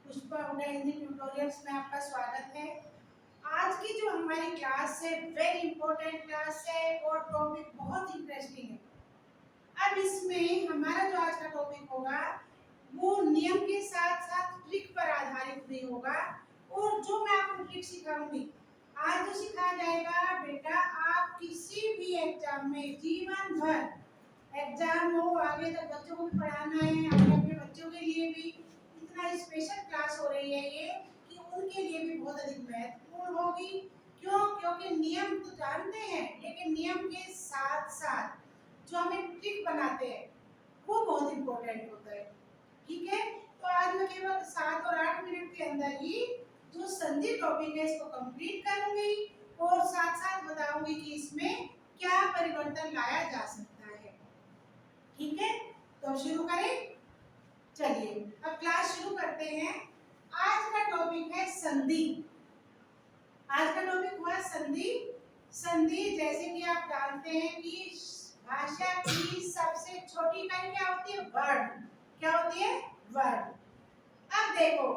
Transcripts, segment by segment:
Pushpa Hooda Hindi tutorials में आपका स्वागत है। आज की जो हमारी क्लास है वेरी इंपॉर्टेंट क्लास है और टॉपिक बहुत इंटरेस्टिंग है। अब इसमें हमारा जो आज का टॉपिक होगा वो नियम के साथ साथ ट्रिक पर आधारित भी होगा। और जो मैं आपको ट्रिक सिखाऊंगी आज जो सिखाया जाएगा बेटा, आप किसी भी एग्जाम में जीवन भर एग्जाम हो, आगे तक बच्चों को भी पढ़ाना है, आगे अपने बच्चों के लिए भी इतना स्पेशल क्लास हो रही है ये कि उनके लिए भी बहुत अधिक महत्वपूर्ण होगी। क्यों? क्योंकि नियम तो जानते हैं लेकिन नियम के साथ साथ जो हमें ट्रिक बनाते हैं वो बहुत इंपॉर्टेंट होता है। ठीक है, तो आज मैं केवल 7 और 8 मिनट के अंदर ही जो संधि टॉपिक है इसको कंप्लीट करूंगी और साथ साथ बताऊंगी कि इसमें क्या परिवर्तन लाया जा सकता है। ठीक है, तो शुरू करें। चलिए अब क्लास शुरू करते हैं। आज का टॉपिक है संधि। आज का टॉपिक हुआ संधि। संधि जैसे कि आप जानते हैं कि भाषा की सबसे छोटी इकाई क्या होती है? वर्ड। क्या होती है? वर्ड। अब देखो,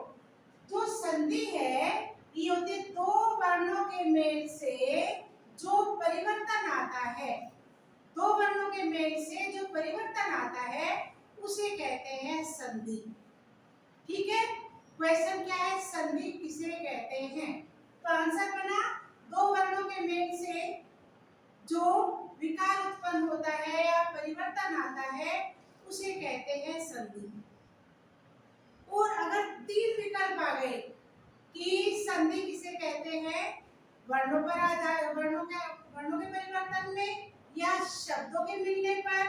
जो संधि है ये होती है दो वर्णों के मेल से जो परिवर्तन आता है। दो वर्णों के मेल से जो परिवर्तन आता है उसे कहते हैं संधि। ठीक है, क्वेश्चन क्या है? संधि किसे कहते हैं? तो आंसर बना दो वर्णों के मेल से जो विकार उत्पन्न होता है या परिवर्तन आता है उसे कहते हैं संधि। और अगर तीन विकल्प आ गए कि संधि किसे कहते हैं, वर्णों पर आधार वर्णों के परिवर्तन में या शब्दों के मिलने पर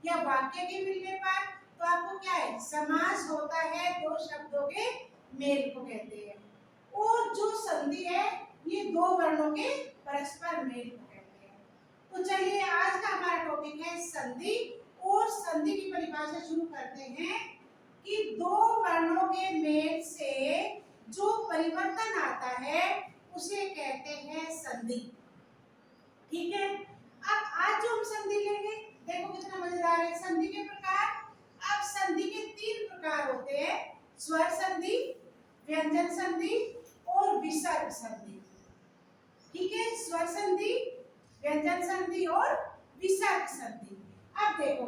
या वाक्य के मिलने पर, तो आपको क्या है? समास होता है दो शब्दों के मेल को कहते हैं। और जो संधि है ये दो वर्णों के परस्पर मेल को कहते हैं। तो चलिए आज का हमारा टॉपिक है संधि। और संधि की परिभाषा शुरू करते हैं कि दो वर्णों के मेल से जो परिवर्तन आता है उसे कहते हैं संधि। ठीक है, अब आज जो हम संधि लेंगे देखो कितना मजेदार है। संधि के प्रकार, अब संधि के तीन प्रकार होते हैं, स्वर संधि, व्यंजन संधि और विसर्ग संधि। ठीक है, स्वर संधि, व्यंजन संधि और विसर्ग संधि। अब देखो,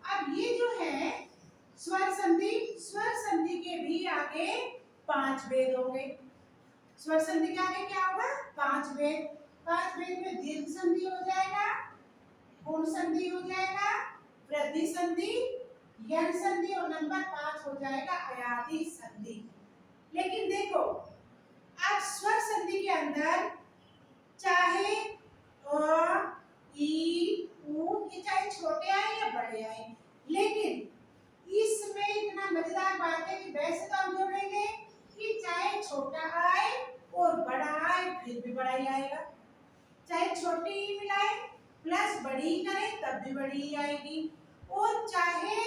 अब ये जो है स्वर संधि, स्वर संधि के भी आगे 5 भेद होंगे। स्वर संधि के आगे क्या होगा? 5 भेद। 5 भेद में दीर्घ संधि हो जाएगा, पूर्ण संधि हो जाएगा, वृद्धि संधि, यण संधि और नंबर 5 हो जाएगा अयादी संधि। लेकिन देखो, अब स्वर संधि के अंदर चाहे अ, ई, उ ये चाहे छोटे आए या बड़े आए, लेकिन इसमें इतना मजेदार बात है कि वैसे तो हम जोड़ेंगे कि चाहे छोटा आए और बड़ा आए फिर भी बड़ा ही आएगा, चाहे छोटी ही मिलाए प्लस बड़ी ही करें तब भी बड़ी ही आएगी, और चाहे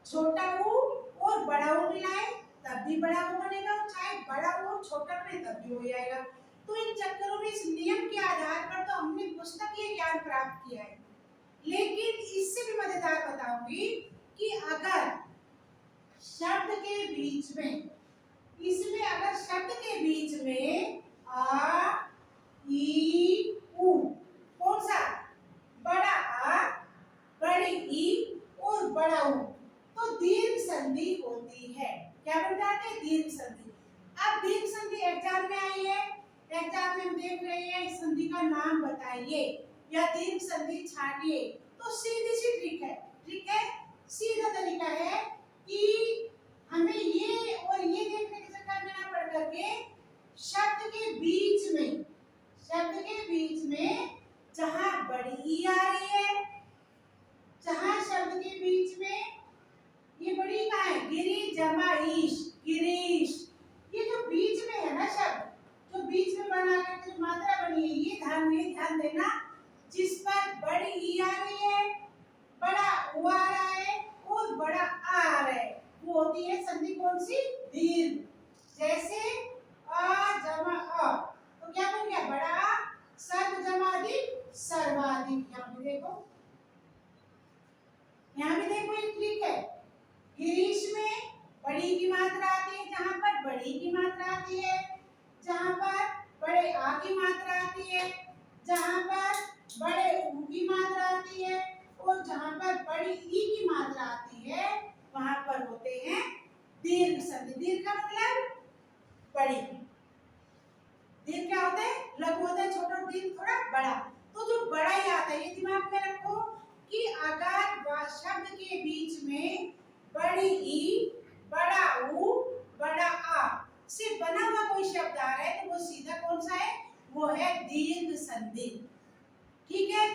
छोटा ऊ और बड़ा ऊ मिलाए तब भी बड़ा ऊ बनेगा, और चाहे बड़ा ऊ और छोटा बने तब भी हो जाएगा। तो इन चक्करों में इस नियम के आधार पर तो हमने पुस्तकीय ज्ञान प्राप्त किया है, लेकिन इससे भी मजेदार बताऊंगी कि अगर शब्द के बीच में, इसमें अगर शब्द के बीच में आ, ई, उ, कौन सा? बड़ा आ, बड़ी ई और बड़ा उ, तो दीर्घ संधि होती है। क्या बन जाते हैं? दीर्घ संधि। अब दीर्घ संधि एग्जाम में आई है, एग्जाम में हम देख रहे हैं इस संधि का नाम बताइए या दीर्घ संधि छाटिए, तो सीधी सी ट्रिक है। ट्रिक है, सीधा तरीका है कि हमें ये और ये देखने के चक्कर में ना पड़ करके शब्द के बीच में, शब्द के बीच में जहां बड़ी ई आ रही है, जहां शब्द के बीच में ये बड़ी कहाँ है? गिरी जमा ईश, गिरीश। ये जो बीच में है ना शब्द, जो बीच में बना करके जो मात्रा बनी है, ये ध्यान देना, जिस पर बड़ी ई आ रही है, बड़ा उ आ रहा है और बड़ा आ रहा है, वो होती है संधि कौन सी? दीर्घ। जैसे अ जमा अ, तो क्या बन गया? बड़ा सर्व जमाधिक सर्वाधिक। यहाँ भी देखो, यहाँ भी देखो एक ट्रिक है। गिरीश में बड़ी की मात्रा आती है जहां पर बड़ी की मात्रा आती है, जहाँ पर बड़े आ की मात्रा आती है, जहाँ पर बड़े ऊ की मात्रा आती है और जहाँ पर बड़ी ई की मात्रा आती है वहां पर होते हैं दीर्घ संधि। दीर्घ का मतलब बड़ी। दीर्घ क्या होता है? लघु होता है छोटा, दीर्घ थोड़ा बड़ा। तो जो बड़ा ही आता है ये दिमाग में रखो कि अगर शब्द के बीच में बड़ी ई, बड़ा ऊ, बड़ा आ से बना हुआ कोई शब्द आ रहा है तो वो सीधा कौन सा है? वो है दीर्घ संधि। ठीक है,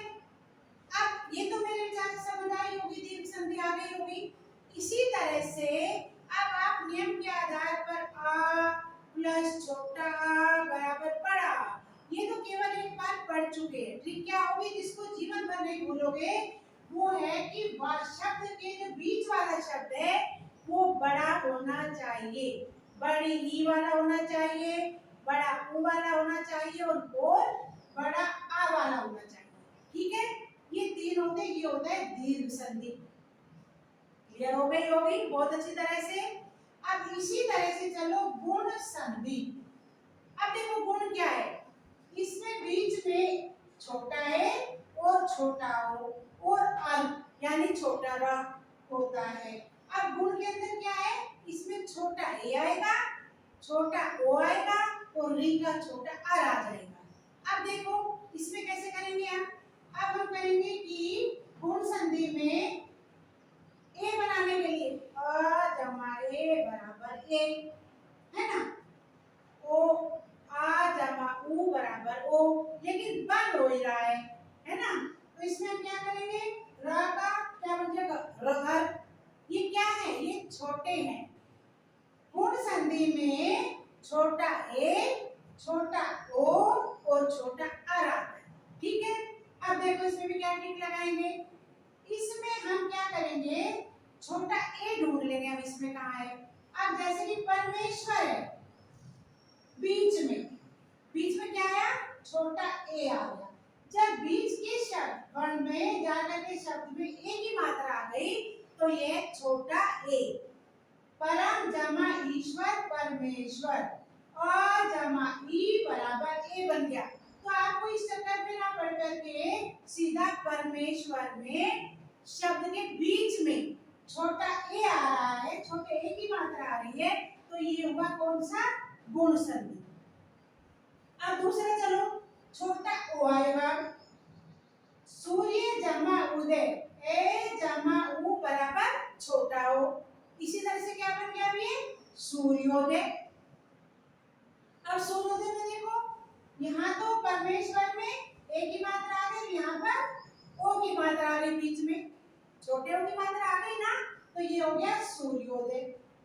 अब ये तो मेरे विचार से समझ आई होगी, दीर्घ संधि आ गई होगी। इसी तरह से अब आप नियम के आधार पर आ प्लस छोटा आ बराबर बड़ा, ये तो केवल एक बार पढ़ चुके हैं। ट्रिक क्या होगी जिसको जीवन भर नहीं भूलोगे, वो है कि शब्द के जो बीच वाला शब्द है वो बड़ा होना चाहिए, बड़ी ई वाला होना चाहिए, बड़ा ऊ वाला होना चाहिए और बड़ा आ वाला होना चाहिए। ठीक है, ये तीन होते, ये होता है दीर्घ संधि। क्लियर हो गई होगी बहुत अच्छी तरह से। अब इसी तरह से चलो गुण संधि। अब देखो गुण क्या है, इसमें बीच में छोटा है और छोटा हो और अंत यानी छोटा र होता है। अब गुण के अंदर क्या है, इसमें छोटा ए आएगा, छोटा ओ आएगा और री का छोटा आर आ जाएगा। अब देखो इसमें कैसे करेंगे हम? अब हम करेंगे कि गुण संधि में ए बनाने के लिए अ जमा ए बराबर ए है ना, ओ आ जमा ऊ बराबर ओ, लेकिन बन हो ही रहा है ना। तो इसमें हम क्या करेंगे, र का क्या बन जाएगा रघर। ये क्या है, ये छोटे हैं। गुण संधि में छोटा ए, छोटा ओ और छोटा आर आता है। ठीक है, अब देखो इसमें भी क्या ट्रिक लगाएंगे, इसमें हम क्या करेंगे, छोटा ए ढूंढ लेंगे। अब इसमें कहाँ है, अब जैसे कि परमेश्वर है, बीच में क्या आया, छोटा ए आ गया। जब बीच के शब्द वर्ण में जाकर के शब्द में ए की मात्रा आ गई तो ये छोटा ए। परम जमा ईश्वर परमेश्वर, अ जमा ई बराबर ए बन गया। तो आपको इस चक्कर में ना पढ़ करके सीधा परमेश्वर में शब्द के बीच में छोटा ए आ रहा है, छोटे ए की मात्रा आ रही है, तो ये हुआ कौन सा, गुण संधि। अब दूसरा चलो, छोटा ओ आएगा, सूर्य जमा उदय, ए जमा उ बराबर छोटा ओ। इसी तरह से क्या बन गया ये सूर्योदय। अब सूर्योदय में देखो यहाँ तो परमेश्वर में ए की मात्रा आ गई, यहाँ पर ओ की मात्रा आ गई, बीच में छोटे ओ की मात्रा आ गई ना, तो ये हो गया सूर्योदय।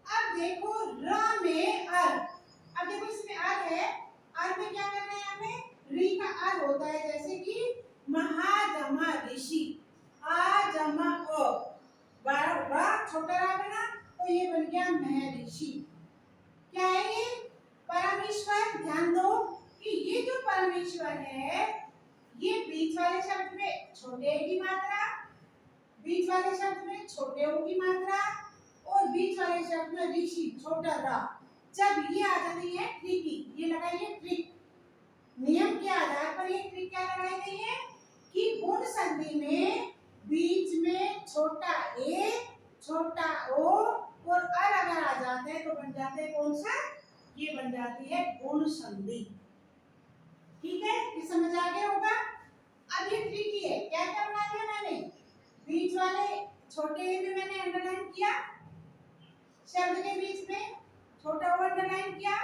अब देखो र में अर, अब देखो इसमें अर है, अर में क्या करना है हमें, री का अर होता है, जैसे कि महाजमा ऋषि, आ जमा अ बराबर छोटा रा बना तो ये बन गया महर्षि। क्या है ये, परमेश्वर। ध्यान दो कि ये जो परमेश्वर है ये बीच वाले शब्द में छोटे ए की मात्रा, बीच वाले शब्द में छोटे ऊ की मात्रा और बीच वाले शब्द में ऋषि छोटा रा। जब ये आ जाती है ट्रिकी, ये लगाइए ट्रिक। नियम के आधार पर ये ट्रिक क्या लगाई गई है कि गुण संधि में बीच में छोटा ए, छोटा ओ और अर अगर आ जाते हैं तो बन जाते हैं कौन सा, ये बन जाती है गुण संधि। ठीक है, ये समझ आ गया होगा। अब ये ट्रिकी है, क्या क्या बना दिया मैंने, बीच वाले छोटे ए में मैंने अंडरलाइन किया, शब्द के बीच में छोटा ओ अंडरलाइन किया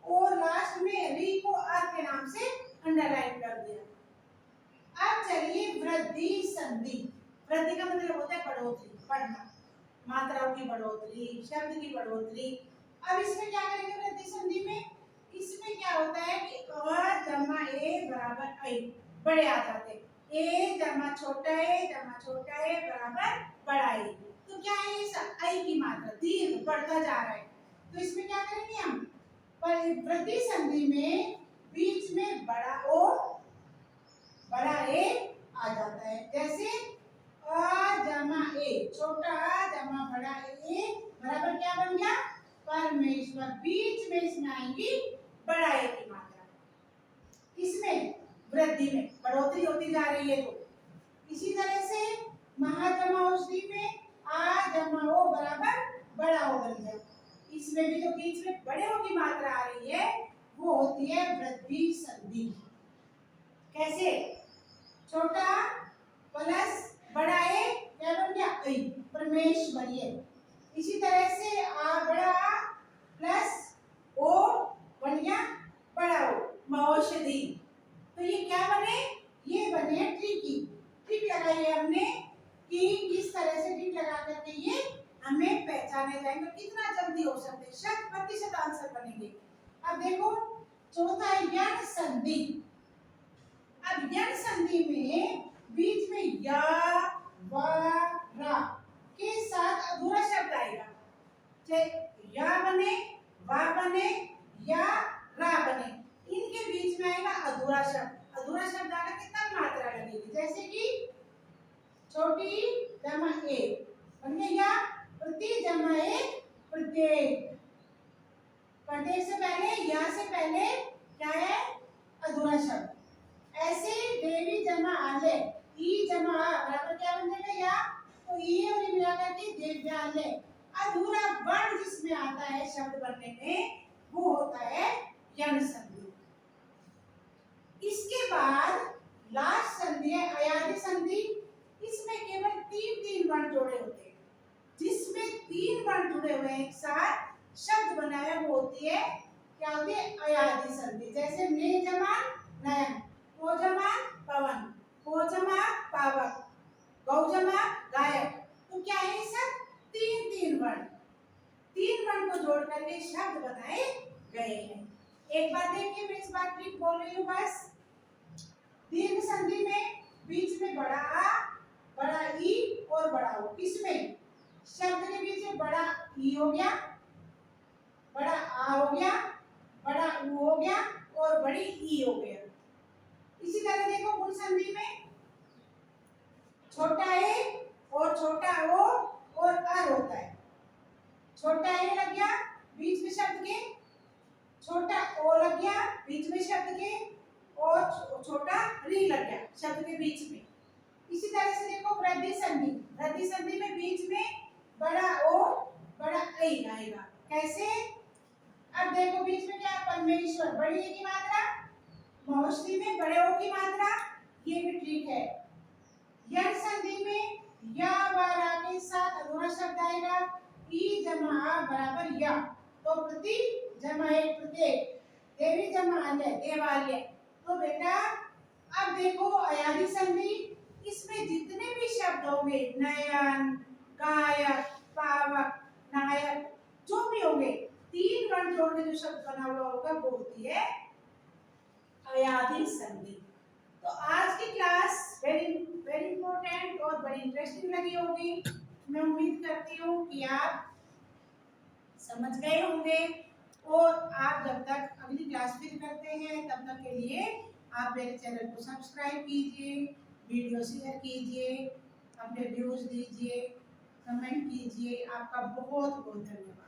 और लास्ट में री को अर के नाम से अंडरलाइन कर दिया। अब चलिए वृद्धि संधि। वृद्धि का मतलब होता है बढ़ोतरी, बढ़ना, मात्राओं की बढ़ोतरी, शब्द की बढ़ोतरी। अब इसमें क्या करेंगे वृद्धि संधि में, इसमें क्या होता है कि अ जमा ए बराबर आई, बड़े आ जाते, ए जमा छोटा ए बराबर बड़ा ए। तो क्या है ये सब आई की मात्रा दीर्घ बढ़ता जा रहा है, तो इसमें क्या करेंगे हम, वृद्धि संधि में बीच में बड़ा ओ बड़ा ए आ जाता है, जैसे अ जमा ए, छोटा आ जमा बड़ा ए बराबर क्या बन गया, परमेश्वर, बीच में इसमें आएंगी बड़ा ए की मात्रा, इसमें वृद्धि में बढ़ोतरी होती जा रही है। तो इसी तरह से महाजमा औषधि में आ जमा ओ बराबर बड़ा ओ बन गया, इसमें भी जो बीच में बड़े ओ की मात्रा आ रही है वो होती है वृद्धि संधि। कैसे? छोटा प्लस बड़ा ए क्या बन गया? ऐ, परमेश्वर। ये इसी तरह से आ बड़ा आ प्लस ओ बन गया बड़ा ओ, औषधि। तो ये क्या बने? ये बने ट्रिकी। ट्रिक लगाई है हमने कि किस तरह से ट्रिक लगा करके ये हमें पहचाने जाएंगे, कितना जल्दी हो सकते, 100% आंसर बनेंगे। अब देखो चौथा है यण संधि। अब यण संधि में बीच में या व रा के साथ अधूरा शब्द आएगा, चाहे या बने, वा बने या रा बने, इनके बीच में आएगा अधूरा शब्द। अधूरा शब्द आने की तब मात्रा लगेगी, जैसे कि छोटी जमा एक बन गया, प्रति जमा एक प्रत्येक। प्रत्येक से पहले या से पहले क्या है? अधूरा शब्द। ऐसे देवी जमा आले, ई जमा आ बराबर क्या बन जाएगा? या। तो ई और ई मिला करके देव्यालय। अधूरा वर्ण जिसमें आता है शब्द बनने में वो होता है यण संधि। इसके बाद लास्ट संधि है अयादि संधि। इसमें केवल तीन वर्ण जोड़े होते हैं, जिसमें 3 वर्ण जुड़े हुए एक साथ शब्द बनाया वो होती है क्या होती है? अयादि संधि। जैसे ने जमा नयन, को जमा पवन, को जमा पावक, गौ जमा गायक। तो क्या है? सब तीन वर्ण, 3 वर्ण को जोड़ करके शब्द बनाए गए हैं। एक बार देखिए, मैं इस बार ट्रिक बोल रही हूँ बस। दीर्घ संधि में बीच में बड़ा आ, बड़ा ई और बड़ा ओ। किसमें? शब्द के बीच में बड़ा ई हो गया, बड़ा आ हो गया, बड़ा ऊ हो गया और बड़ी ई हो गया। इसी तरह देखो गुण संधि में छोटा ए और छोटा ओ और अर होता है। छोटा ए लग गया बीच में शब्द के, छोटा ओ लग गया बीच में शब्द के और छोटा री लग गया शब्द के बीच में। इसी तरह से देखो वृद्धि संधि। वृद्धि संधि में बीच में बड़ा ओ बड़ा ऐ आएगा। कैसे? अब देखो बीच में क्या? परमेश्वर, बड़ी ए की मात्रा, औषधि में बड़े ओ की मात्रा, ये भी ट्रिक है। यण संधि में या व रा के साथ अधूरा शब्द आएगा, ई जमा आ बराबर या। तो प्रति जमा एक प्रत्येक, देवी जमा आलय देवालय। तो बेटा अब देखो अयादि संधि, इसमें जितने भी शब्द होंगे, नयन, गायक, पावक, नायक, जो भी होंगे, 3 वर्ण जोड़ के जो शब्द बना हुआ होगा वो होती है अयादि संधि। तो आज की क्लास वेरी वेरी इंपॉर्टेंट और बड़ी इंटरेस्टिंग लगी होगी। मैं उम्मीद करती हूँ कि आप समझ गए होंगे, और आप जब तक अगली क्लास फिर करते हैं तब तक के लिए आप मेरे चैनल को सब्सक्राइब कीजिए, वीडियो शेयर कीजिए, अपने व्यूज दीजिए, कमेंट कीजिए। आपका बहुत बहुत धन्यवाद।